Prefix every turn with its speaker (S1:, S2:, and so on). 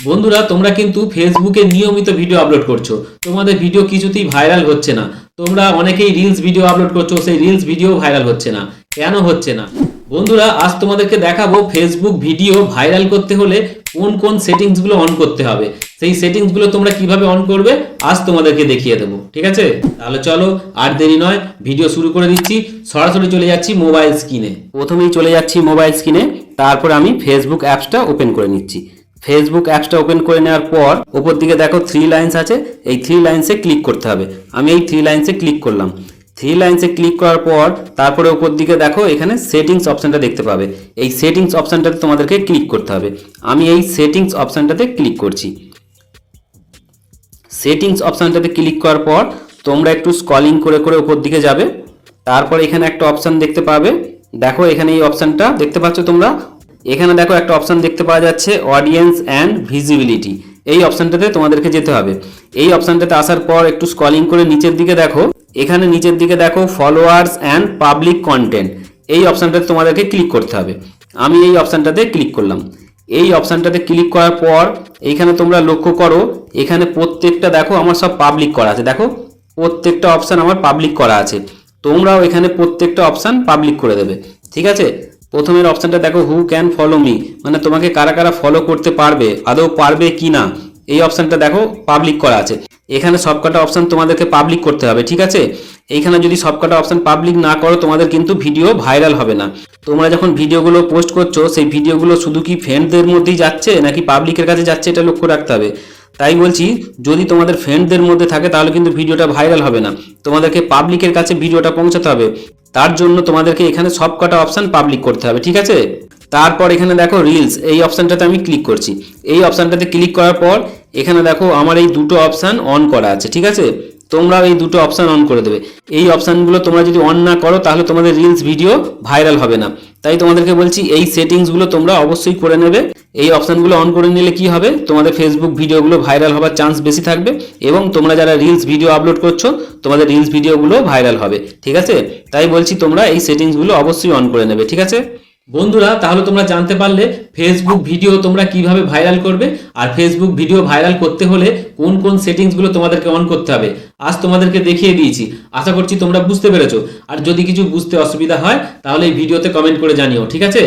S1: বন্ধুরা তোমরা কিন্তু ফেসবুকে নিয়মিত ভিডিও আপলোড করছো, তোমাদের ভিডিও কিছুতেই ভাইরাল হচ্ছে না। তোমরা অনেকেই রিলস ভিডিও আপলোড করছো, সেই রিলস ভিডিও ভাইরাল হচ্ছে না। কেন হচ্ছে না? বন্ধুরা আজ তোমাদেরকে দেখাবো ফেসবুক ভিডিও ভাইরাল করতে হলে কোন কোন সেটিংসগুলো অন করতে হবে। সেই সেটিংসগুলো তোমরা কিভাবে অন করবে আজ তোমাদেরকে দেখিয়ে দেবো, ঠিক আছে? তাহলে চলো আর দেরি নয়, ভিডিও শুরু করে দিচ্ছি। সরাসরি চলে যাচ্ছি মোবাইল স্ক্রিনে। প্রথমেই চলে যাচ্ছি মোবাইল স্ক্রিনে, তারপর আমি ফেসবুক অ্যাপসটা ওপেন করে নিচ্ছি। ফেসবুক অ্যাপসটা ওপেন করে নেওয়ার পর ওপর দিকে দেখো 3 লাইন্স আছে, এই 3 লাইন্সে ক্লিক করতে হবে। আমি এই 3 লাইন্সে ক্লিক করলাম। 3 লাইন্সে ক্লিক করার পর তারপরে উপর দিকে দেখো এখানে সেটিংস অপশানটা দেখতে পাবে। এই সেটিংস অপশানটাতে তোমাদেরকে ক্লিক করতে হবে। আমি এই সেটিংস অপশানটাতে ক্লিক করছি। সেটিংস অপশানটাতে ক্লিক করার পর তোমরা একটু স্ক্রলিং করে করে উপর দিকে যাবে। তারপর এখানে একটা অপশান দেখতে পাবে, দেখো এখানে এই অপশানটা দেখতে পাচ্ছ তোমরা। এখানে দেখো একটা অপশান দেখতে পাওয়া যাচ্ছে অডিয়েন্স অ্যান্ড ভিজিবিলিটি। এই অপশানটাতে তোমাদেরকে যেতে হবে। এই অপশানটাতে আসার পর একটু স্ক্রলিং করে নিচের দিকে দেখো, এখানে নিচের দিকে দেখো ফলোয়ার্স অ্যান্ড পাবলিক কন্টেন্ট। এই অপশানটাতে তোমাদেরকে ক্লিক করতে হবে। আমি এই অপশানটাতে ক্লিক করলাম। এই অপশানটাতে ক্লিক করার পর এইখানে তোমরা লক্ষ্য করো, এখানে প্রত্যেকটা দেখো আমার সব পাবলিক করা আছে। দেখো প্রত্যেকটা অপশান আমার পাবলিক করা আছে। তোমরাও এখানে প্রত্যেকটা অপশান পাবলিক করে দেবে, ঠিক আছে? প্রথমের অপশানটা দেখো হু ক্যান ফলো মি, মানে তোমাকে কারা কারা ফলো করতে পারবে, আদৌ পারবে কি না, এই অপশানটা দেখো পাবলিক করা আছে। এখানে সবকটা অপশান তোমাদেরকে পাবলিক করতে হবে, ঠিক আছে? এইখানে যদি সবকটা অপশান পাবলিক না করো তোমাদের কিন্তু ভিডিও ভাইরাল হবে না। তোমরা যখন ভিডিওগুলো পোস্ট করছো সেই ভিডিওগুলো শুধু কি ফ্রেন্ডদের মধ্যেই যাচ্ছে নাকি পাবলিকের কাছে যাচ্ছে এটা লক্ষ্য রাখতে হবে। তাই বলছি যদি তোমাদের ফ্রেন্ডদের মধ্যে থাকে তাহলে কিন্তু ভিডিওটা ভাইরাল হবে না, তোমাদেরকে পাবলিকের কাছে ভিডিওটা পৌঁছাতে হবে। তার জন্য তোমাদেরকে এখানে সবকটা অপশান পাবলিক করতে হবে, ঠিক আছে? তারপর এখানে দেখো রিলস, এই অপশানটাতে আমি ক্লিক করছি। এই অপশানটাতে ক্লিক করার পর এখানে দেখো আমার এই দুটো অপশান অন করা আছে, ঠিক আছে? তোমরাও এই দুটো অপশান অন করে দেবে। এই অপশানগুলো তোমরা যদি অন না করো তাহলে তোমাদের রিলস ভিডিও ভাইরাল হবে না। তাই তোমাদেরকে বলছি এই সেটিংসগুলো তোমরা অবশ্যই করে নেবে। এই অপশানগুলো অন করে নিলে কি হবে, তোমাদের ফেসবুক ভিডিওগুলো ভাইরাল হওয়ার চান্স বেশি থাকবে এবং তোমরা যারা রিলস ভিডিও আপলোড করছো তোমাদের রিলস ভিডিওগুলো ভাইরাল হবে, ঠিক আছে? তাই বলছি তোমরা এই সেটিংসগুলো অবশ্যই অন করে নেবে, ঠিক আছে? বন্ধুরা তাহলে তোমরা জানতে পারলে ফেসবুক ভিডিও তোমরা কিভাবে ভাইরাল করবে, আর ফেসবুক ভিডিও ভাইরাল করতে হলে কোন কোন সেটিংসগুলো তোমাদেরকে অন করতে হবে আজ তোমাদেরকে দেখিয়ে দিয়েছি। আশা করছি তোমরা বুঝতে পেরেছো। আর যদি কিছু বুঝতে অসুবিধা হয় তাহলে এই ভিডিওতে কমেন্ট করে জানিও, ঠিক আছে?